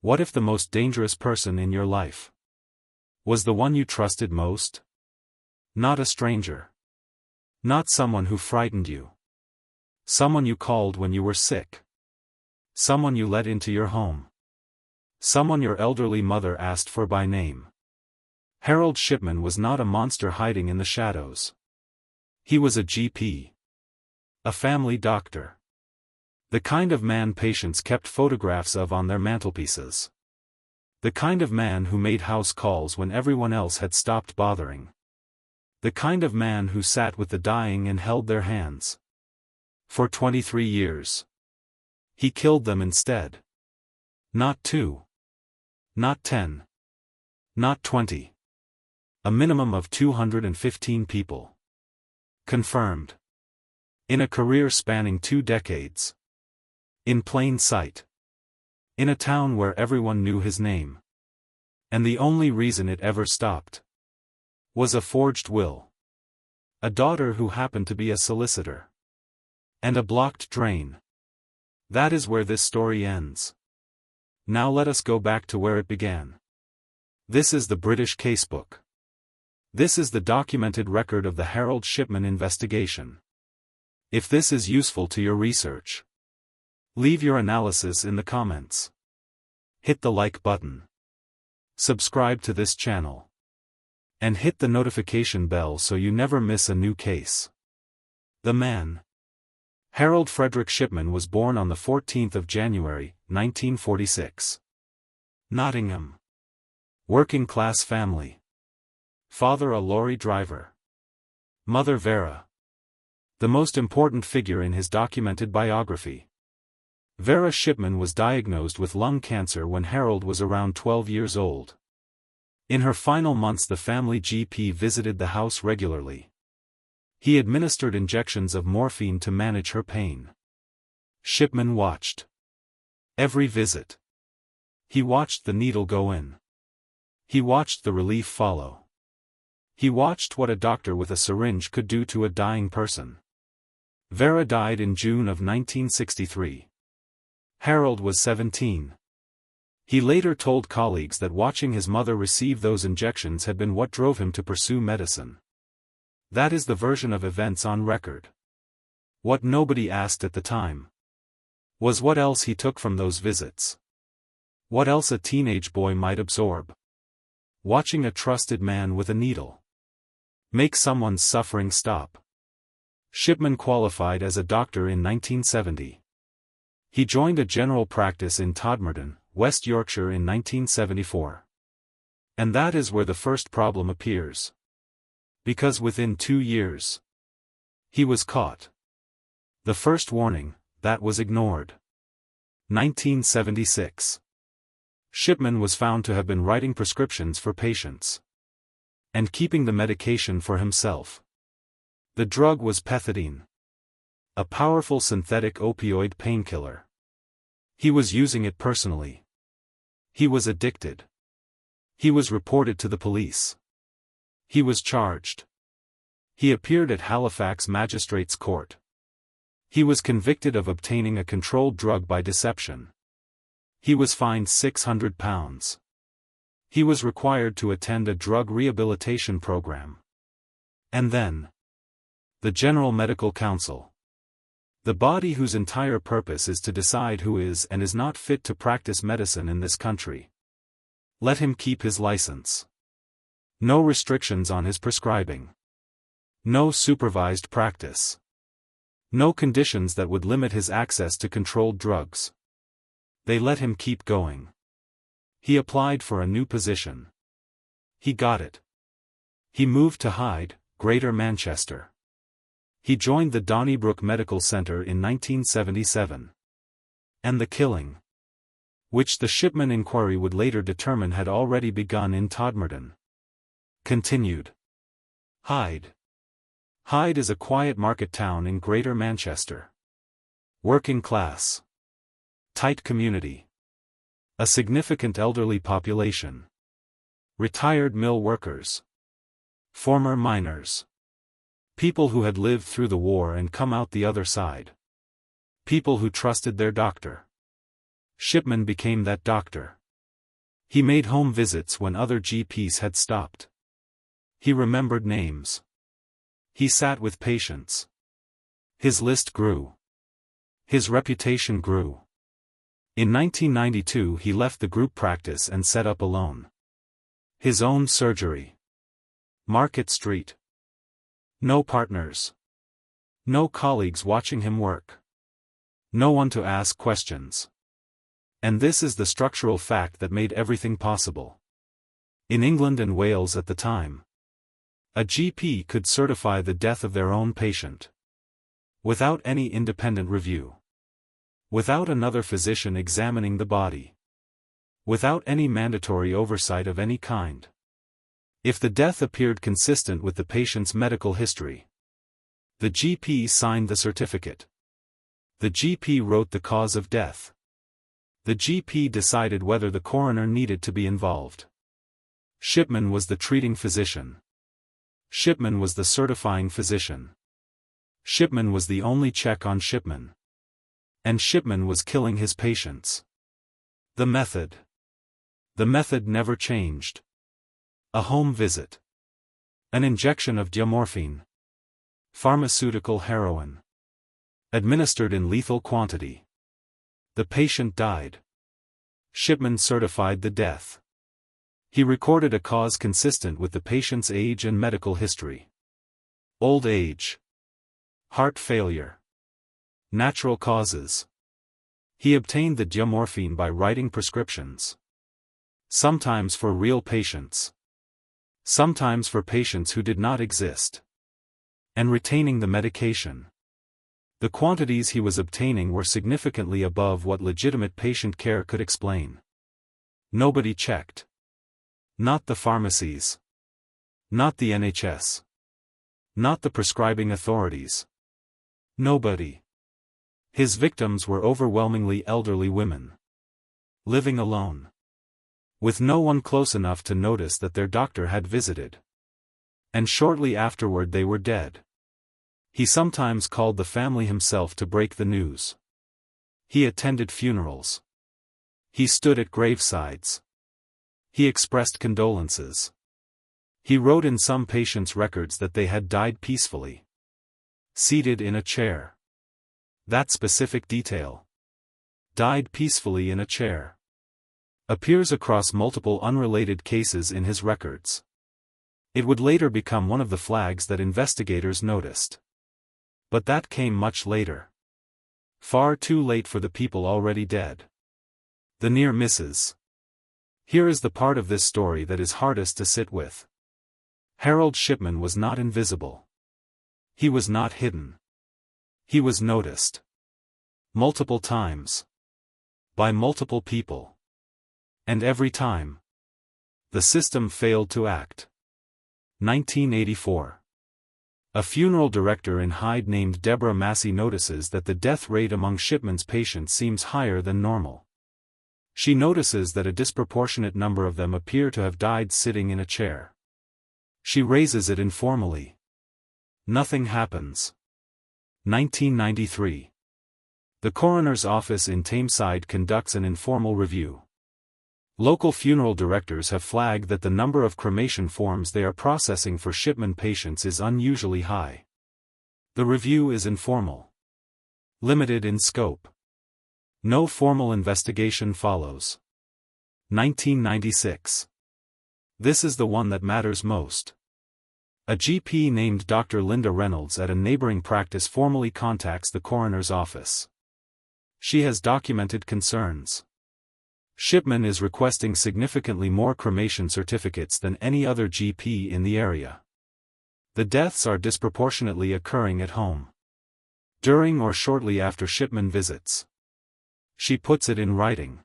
What if the most dangerous person in your life was the one you trusted most? Not a stranger. Not someone who frightened you. Someone you called when you were sick. Someone you let into your home. Someone your elderly mother asked for by name. Harold Shipman was not a monster hiding in the shadows. He was a GP. A family doctor. The kind of man patients kept photographs of on their mantelpieces. The kind of man who made house calls when everyone else had stopped bothering. The kind of man who sat with the dying and held their hands. For 23 years. He killed them instead. Not 2. Not 10. Not 20. A minimum of 215 people. Confirmed. In a career spanning 2 decades. In plain sight. In a town where everyone knew his name. And the only reason it ever stopped was a forged will. A daughter who happened to be a solicitor. And a blocked drain. That is where this story ends. Now let us go back to where it began. This is the British Casebook. This is the documented record of the Harold Shipman investigation. If this is useful to your research, leave your analysis in the comments. Hit the like button. Subscribe to this channel. And hit the notification bell so you never miss a new case. The man. Harold Frederick Shipman was born on the 14th of January, 1946. Nottingham. Working class family. Father a lorry driver. Mother Vera. The most important figure in his documented biography. Vera Shipman was diagnosed with lung cancer when Harold was around 12 years old. In her final months the family GP visited the house regularly. He administered injections of morphine to manage her pain. Shipman watched every visit. He watched the needle go in. He watched the relief follow. He watched what a doctor with a syringe could do to a dying person. Vera died in June of 1963. Harold was 17. He later told colleagues that watching his mother receive those injections had been what drove him to pursue medicine. That is the version of events on record. What nobody asked at the time was what else he took from those visits. What else a teenage boy might absorb. Watching a trusted man with a needle make someone's suffering stop. Shipman qualified as a doctor in 1970. He joined a general practice in Todmorden, West Yorkshire in 1974. And that is where the first problem appears. Because within 2 years, he was caught. The first warning, that was ignored. 1976. Shipman was found to have been writing prescriptions for patients. And keeping the medication for himself. The drug was pethidine. A powerful synthetic opioid painkiller. He was using it personally. He was addicted. He was reported to the police. He was charged. He appeared at Halifax Magistrates' Court. He was convicted of obtaining a controlled drug by deception. He was fined £600. He was required to attend a drug rehabilitation program. And then, the General Medical Council. The body whose entire purpose is to decide who is and is not fit to practice medicine in this country. Let him keep his license. No restrictions on his prescribing. No supervised practice. No conditions that would limit his access to controlled drugs. They let him keep going. He applied for a new position. He got it. He moved to Hyde, Greater Manchester. He joined the Donnybrook Medical Centre in 1977. And the killing, which the Shipman inquiry would later determine had already begun in Todmorden, continued. Hyde. Hyde is a quiet market town in Greater Manchester. Working class. Tight community. A significant elderly population. Retired mill workers. Former miners. People who had lived through the war and come out the other side. People who trusted their doctor. Shipman became that doctor. He made home visits when other GPs had stopped. He remembered names. He sat with patients. His list grew. His reputation grew. In 1992 he left the group practice and set up alone. His own surgery. Market Street. No partners. No colleagues watching him work. No one to ask questions. And this is the structural fact that made everything possible. In England and Wales at the time, a GP could certify the death of their own patient. Without any independent review. Without another physician examining the body. Without any mandatory oversight of any kind. If the death appeared consistent with the patient's medical history, the GP signed the certificate. The GP wrote the cause of death. The GP decided whether the coroner needed to be involved. Shipman was the treating physician. Shipman was the certifying physician. Shipman was the only check on Shipman. And Shipman was killing his patients. The method. The method never changed. A home visit. An injection of diamorphine. Pharmaceutical heroin. Administered in lethal quantity. The patient died. Shipman certified the death. He recorded a cause consistent with the patient's age and medical history. Old age. Heart failure. Natural causes. He obtained the diamorphine by writing prescriptions. Sometimes for real patients. Sometimes for patients who did not exist. And retaining the medication. The quantities he was obtaining were significantly above what legitimate patient care could explain. Nobody checked. Not the pharmacies. Not the NHS. Not the prescribing authorities. Nobody. His victims were overwhelmingly elderly women. Living alone. With no one close enough to notice that their doctor had visited. And shortly afterward they were dead. He sometimes called the family himself to break the news. He attended funerals. He stood at gravesides. He expressed condolences. He wrote in some patients' records that they had died peacefully. Seated in a chair. That specific detail. Died peacefully in a chair. Appears across multiple unrelated cases in his records. It would later become one of the flags that investigators noticed. But that came much later. Far too late for the people already dead. The near misses. Here is the part of this story that is hardest to sit with. Harold Shipman was not invisible. He was not hidden. He was noticed. Multiple times. By multiple people. And every time, the system failed to act. 1984. A funeral director in Hyde named Deborah Massey notices that the death rate among Shipman's patients seems higher than normal. She notices that a disproportionate number of them appear to have died sitting in a chair. She raises it informally. Nothing happens. 1993. The coroner's office in Tameside conducts an informal review. Local funeral directors have flagged that the number of cremation forms they are processing for Shipman patients is unusually high. The review is informal. Limited in scope. No formal investigation follows. 1996. This is the one that matters most. A GP named Dr. Linda Reynolds at a neighboring practice formally contacts the coroner's office. She has documented concerns. Shipman is requesting significantly more cremation certificates than any other GP in the area. The deaths are disproportionately occurring at home. During or shortly after Shipman visits. She puts it in writing.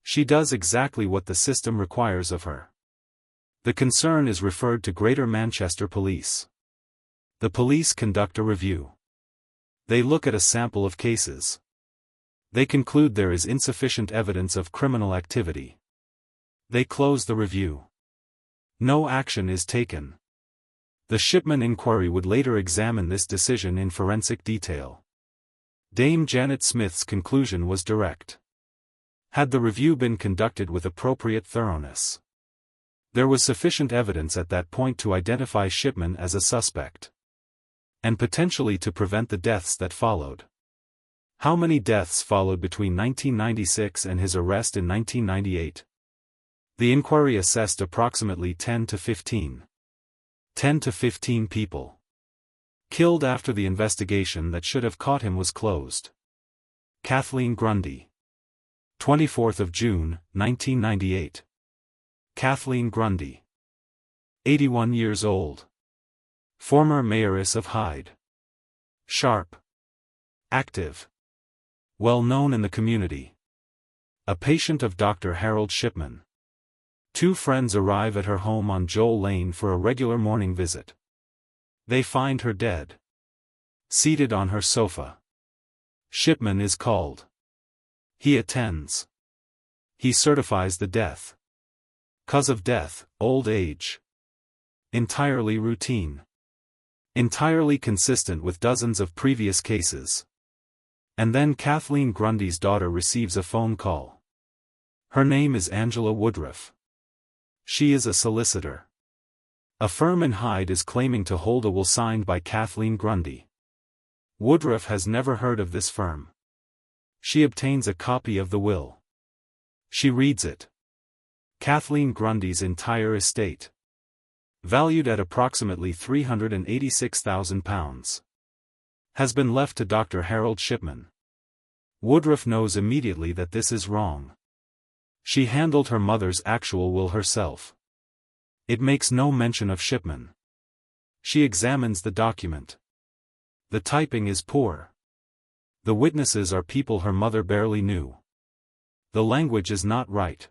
She does exactly what the system requires of her. The concern is referred to Greater Manchester Police. The police conduct a review. They look at a sample of cases. They conclude there is insufficient evidence of criminal activity. They close the review. No action is taken. The Shipman inquiry would later examine this decision in forensic detail. Dame Janet Smith's conclusion was direct. Had the review been conducted with appropriate thoroughness? There was sufficient evidence at that point to identify Shipman as a suspect. And potentially to prevent the deaths that followed. How many deaths followed between 1996 and his arrest in 1998? The inquiry assessed approximately 10 to 15. 10 to 15 people killed after the investigation that should have caught him was closed. Kathleen Grundy. 24th of June, 1998. Kathleen Grundy. 81 years old. Former mayoress of Hyde. Sharp. Active. Well known in the community. A patient of Dr. Harold Shipman. Two friends arrive at her home on Joel Lane for a regular morning visit. They find her dead. Seated on her sofa. Shipman is called. He attends. He certifies the death. Cause of death, old age. Entirely routine. Entirely consistent with dozens of previous cases. And then Kathleen Grundy's daughter receives a phone call. Her name is Angela Woodruff. She is a solicitor. A firm in Hyde is claiming to hold a will signed by Kathleen Grundy. Woodruff has never heard of this firm. She obtains a copy of the will. She reads it. Kathleen Grundy's entire estate, valued at approximately £386,000, has been left to Dr. Harold Shipman. Woodruff knows immediately that this is wrong. She handled her mother's actual will herself. It makes no mention of Shipman. She examines the document. The typing is poor. The witnesses are people her mother barely knew. The language is not right.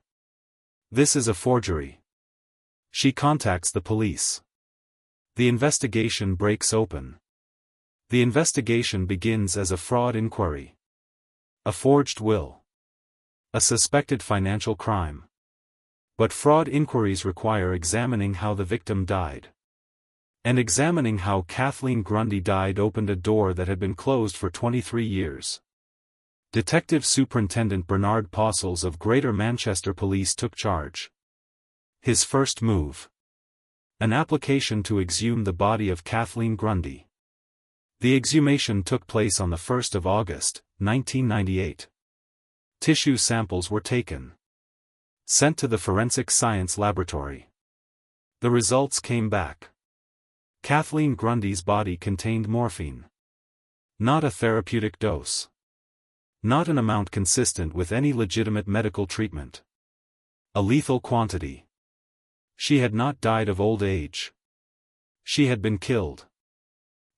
This is a forgery. She contacts the police. The investigation breaks open. The investigation begins as a fraud inquiry. A forged will. A suspected financial crime. But fraud inquiries require examining how the victim died. And examining how Kathleen Grundy died opened a door that had been closed for 23 years. Detective Superintendent Bernard Postles of Greater Manchester Police took charge. His first move. An application to exhume the body of Kathleen Grundy. The exhumation took place on the 1st of August, 1998. Tissue samples were taken. Sent to the Forensic Science Laboratory. The results came back. Kathleen Grundy's body contained morphine. Not a therapeutic dose. Not an amount consistent with any legitimate medical treatment. A lethal quantity. She had not died of old age. She had been killed.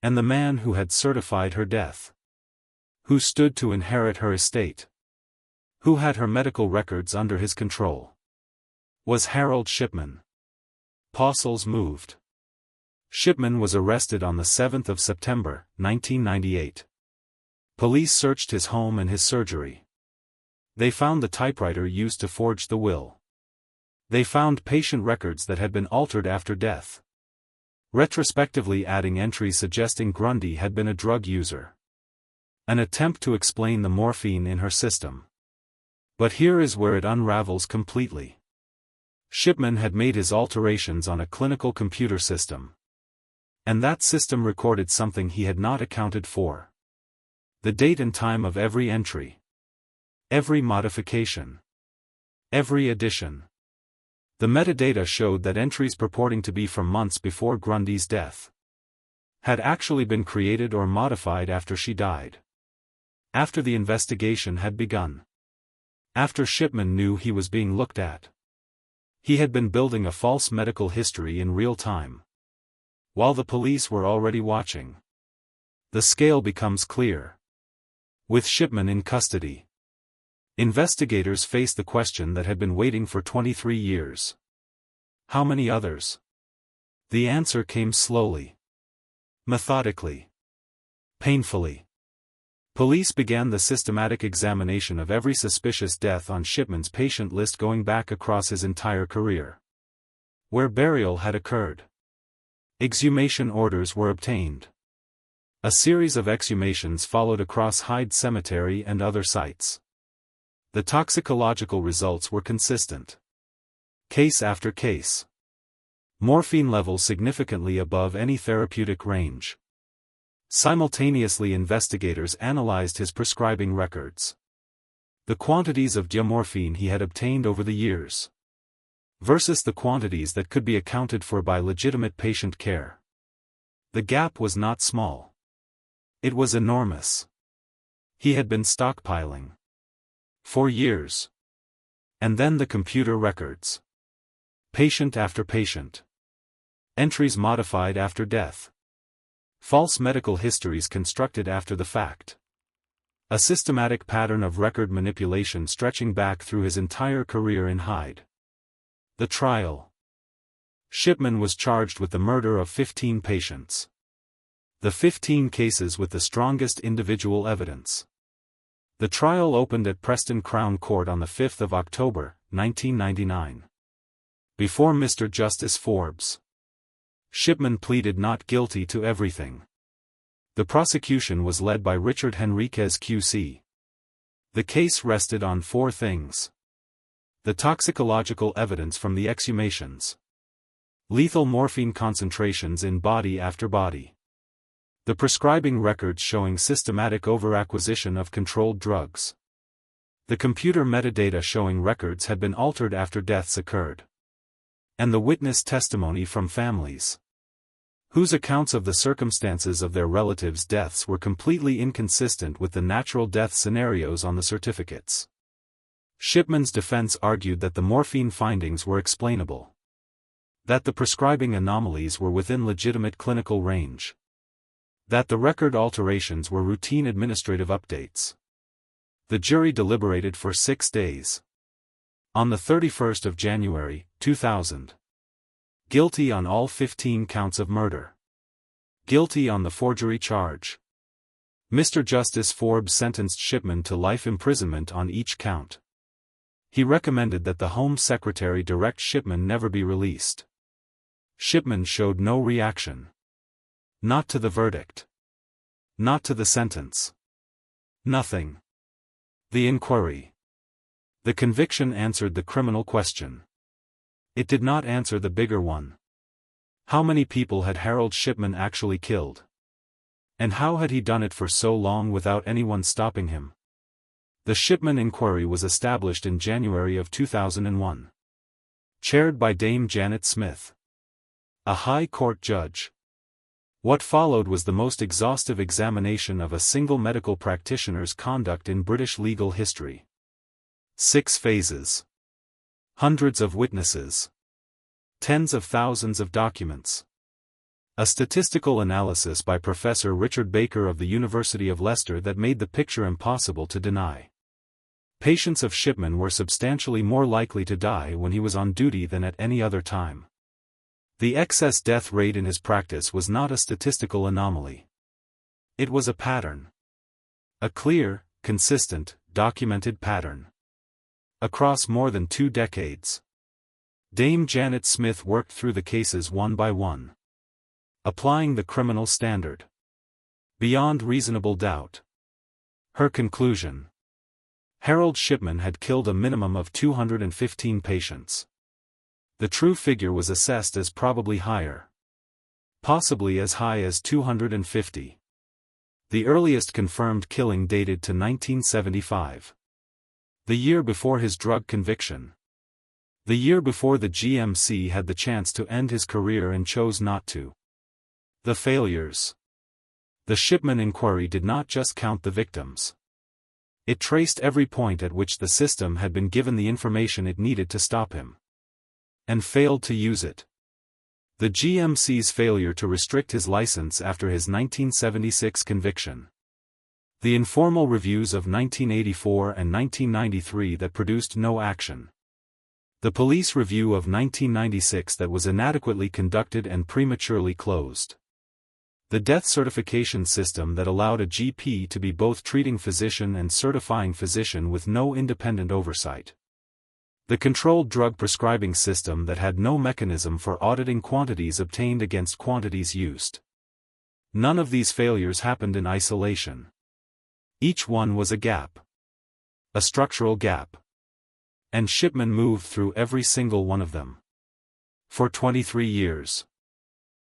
And the man who had certified her death, who stood to inherit her estate, who had her medical records under his control, was Harold Shipman. Postles moved. Shipman was arrested on the 7th of September, 1998. Police searched his home and his surgery. They found the typewriter used to forge the will. They found patient records that had been altered after death, retrospectively adding entries suggesting Grundy had been a drug user. An attempt to explain the morphine in her system. But here is where it unravels completely. Shipman had made his alterations on a clinical computer system. And that system recorded something he had not accounted for. The date and time of every entry. Every modification. Every addition. The metadata showed that entries purporting to be from months before Grundy's death had actually been created or modified after she died. After the investigation had begun. After Shipman knew he was being looked at. He had been building a false medical history in real time. While the police were already watching. The scale becomes clear. With Shipman in custody, investigators faced the question that had been waiting for 23 years. How many others? The answer came slowly. Methodically. Painfully. Police began the systematic examination of every suspicious death on Shipman's patient list going back across his entire career. Where burial had occurred. Exhumation orders were obtained. A series of exhumations followed across Hyde Cemetery and other sites. The toxicological results were consistent. Case after case. Morphine levels significantly above any therapeutic range. Simultaneously, investigators analyzed his prescribing records. The quantities of diamorphine he had obtained over the years versus the quantities that could be accounted for by legitimate patient care. The gap was not small. It was enormous. He had been stockpiling for years. And then the computer records. Patient after patient. Entries modified after death. False medical histories constructed after the fact. A systematic pattern of record manipulation stretching back through his entire career in Hyde. The trial. Shipman was charged with the murder of 15 patients. The 15 cases with the strongest individual evidence. The trial opened at Preston Crown Court on the 5th of October, 1999. Before Mr. Justice Forbes. Shipman pleaded not guilty to everything. The prosecution was led by Richard Henriquez QC. The case rested on 4 things. The toxicological evidence from the exhumations. Lethal morphine concentrations in body after body. The prescribing records showing systematic overacquisition of controlled drugs. The computer metadata showing records had been altered after deaths occurred. And the witness testimony from families whose accounts of the circumstances of their relatives' deaths were completely inconsistent with the natural death scenarios on the certificates. Shipman's defense argued that the morphine findings were explainable. That the prescribing anomalies were within legitimate clinical range. That the record alterations were routine administrative updates. The jury deliberated for 6 days. On the 31st of January, 2000. Guilty on all 15 counts of murder. Guilty on the forgery charge. Mr. Justice Forbes sentenced Shipman to life imprisonment on each count. He recommended that the Home Secretary direct Shipman never be released. Shipman showed no reaction. Not to the verdict. Not to the sentence. Nothing. The inquiry. The conviction answered the criminal question. It did not answer the bigger one. How many people had Harold Shipman actually killed? And how had he done it for so long without anyone stopping him? The Shipman inquiry was established in January of 2001. Chaired by Dame Janet Smith, a High Court judge. What followed was the most exhaustive examination of a single medical practitioner's conduct in British legal history. 6 phases. Hundreds of witnesses. Tens of thousands of documents. A statistical analysis by Professor Richard Baker of the University of Leicester that made the picture impossible to deny. Patients of Shipman were substantially more likely to die when he was on duty than at any other time. The excess death rate in his practice was not a statistical anomaly. It was a pattern. A clear, consistent, documented pattern. Across more than 2 decades. Dame Janet Smith worked through the cases one by one. Applying the criminal standard. Beyond reasonable doubt. Her conclusion. Harold Shipman had killed a minimum of 215 patients. The true figure was assessed as probably higher. Possibly as high as 250. The earliest confirmed killing dated to 1975. The year before his drug conviction. The year before the GMC had the chance to end his career and chose not to. The failures. The Shipman inquiry did not just count the victims. It traced every point at which the system had been given the information it needed to stop him. And failed to use it. The GMC's failure to restrict his license after his 1976 conviction. The informal reviews of 1984 and 1993 that produced no action. The police review of 1996 that was inadequately conducted and prematurely closed. The death certification system that allowed a GP to be both treating physician and certifying physician with no independent oversight. The controlled drug prescribing system that had no mechanism for auditing quantities obtained against quantities used. None of these failures happened in isolation. Each one was a gap. a structural gap. And Shipman moved through every single one of them. For 23 years.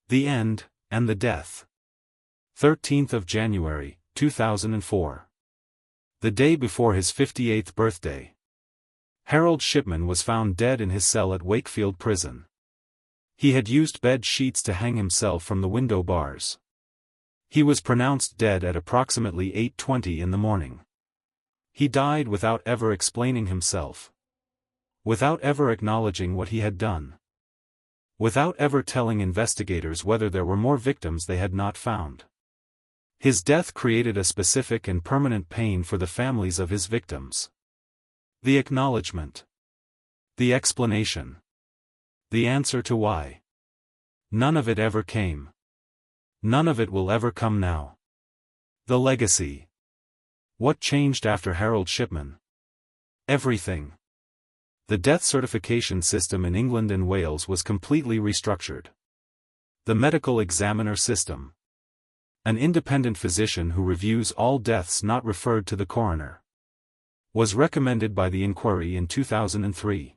The end, and the death. 13th of January, 2004. The day before his 58th birthday. Harold Shipman was found dead in his cell at Wakefield Prison. He had used bed sheets to hang himself from the window bars. He was pronounced dead at approximately 8:20 in the morning. He died without ever explaining himself. Without ever acknowledging what he had done. Without ever telling investigators whether there were more victims they had not found. His death created a specific and permanent pain for the families of his victims. The acknowledgement. The explanation. The answer to why. None of it ever came. None of it will ever come now. The legacy. What changed after Harold Shipman? Everything. The death certification system in England and Wales was completely restructured. The medical examiner system. An independent physician who reviews all deaths not referred to the coroner. Was recommended by the inquiry in 2003.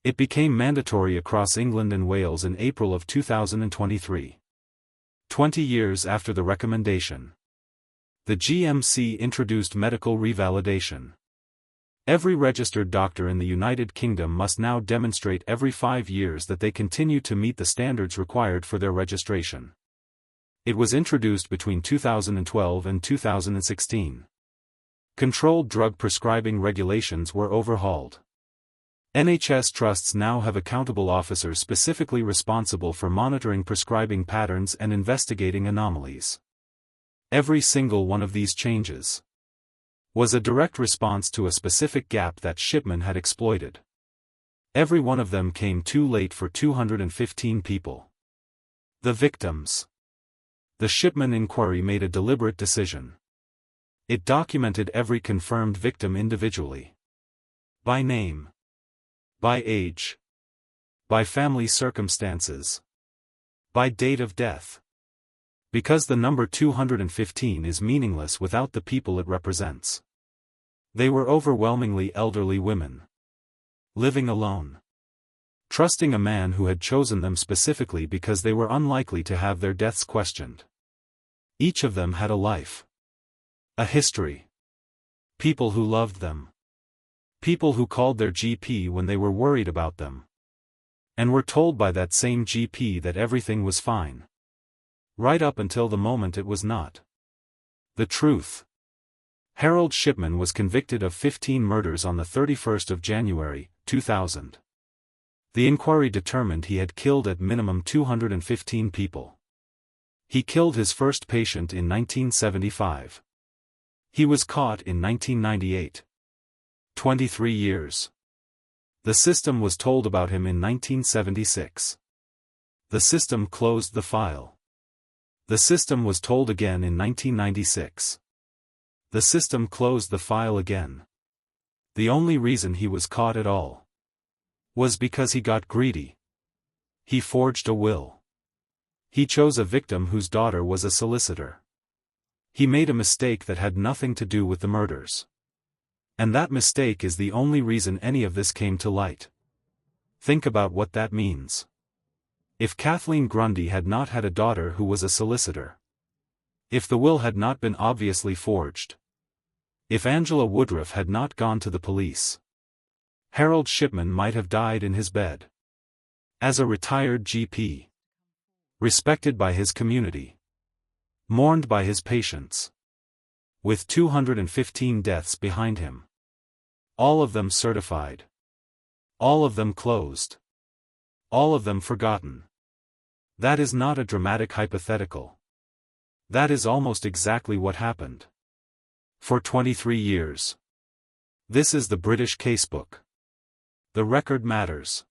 It became mandatory across England and Wales in April of 2023. 20 years after the recommendation. The GMC introduced medical revalidation. Every registered doctor in the United Kingdom must now demonstrate every 5 years that they continue to meet the standards required for their registration. It was introduced between 2012 and 2016. Controlled drug prescribing regulations were overhauled. NHS trusts now have accountable officers specifically responsible for monitoring prescribing patterns and investigating anomalies. Every single one of these changes was a direct response to a specific gap that Shipman had exploited. Every one of them came too late for 215 people. The victims. The Shipman inquiry made a deliberate decision. It documented every confirmed victim individually. By name. By age. By family circumstances. By date of death. Because the number 215 is meaningless without the people it represents. They were overwhelmingly elderly women. Living alone. Trusting a man who had chosen them specifically because they were unlikely to have their deaths questioned. Each of them had a life. A history. People who loved them. People who called their GP when they were worried about them. And were told by that same GP that everything was fine. Right up until the moment it was not. The truth. Harold Shipman was convicted of 15 murders on the 31st of January, 2000. The inquiry determined he had killed at minimum 215 people. He killed his first patient in 1975. He was caught in 1998. 23 years. The system was told about him in 1976. The system closed the file. The system was told again in 1996. The system closed the file again. The only reason he was caught at all was because he got greedy. He forged a will. He chose a victim whose daughter was a solicitor. He made a mistake that had nothing to do with the murders. And that mistake is the only reason any of this came to light. Think about what that means. If Kathleen Grundy had not had a daughter who was a solicitor. If the will had not been obviously forged. If Angela Woodruff had not gone to the police. Harold Shipman might have died in his bed. As a retired GP. Respected by his community. Mourned by his patients. With 215 deaths behind him. All of them certified. All of them closed. All of them forgotten. That is not a dramatic hypothetical. That is almost exactly what happened. For 23 years. This is the British Casebook. The record matters.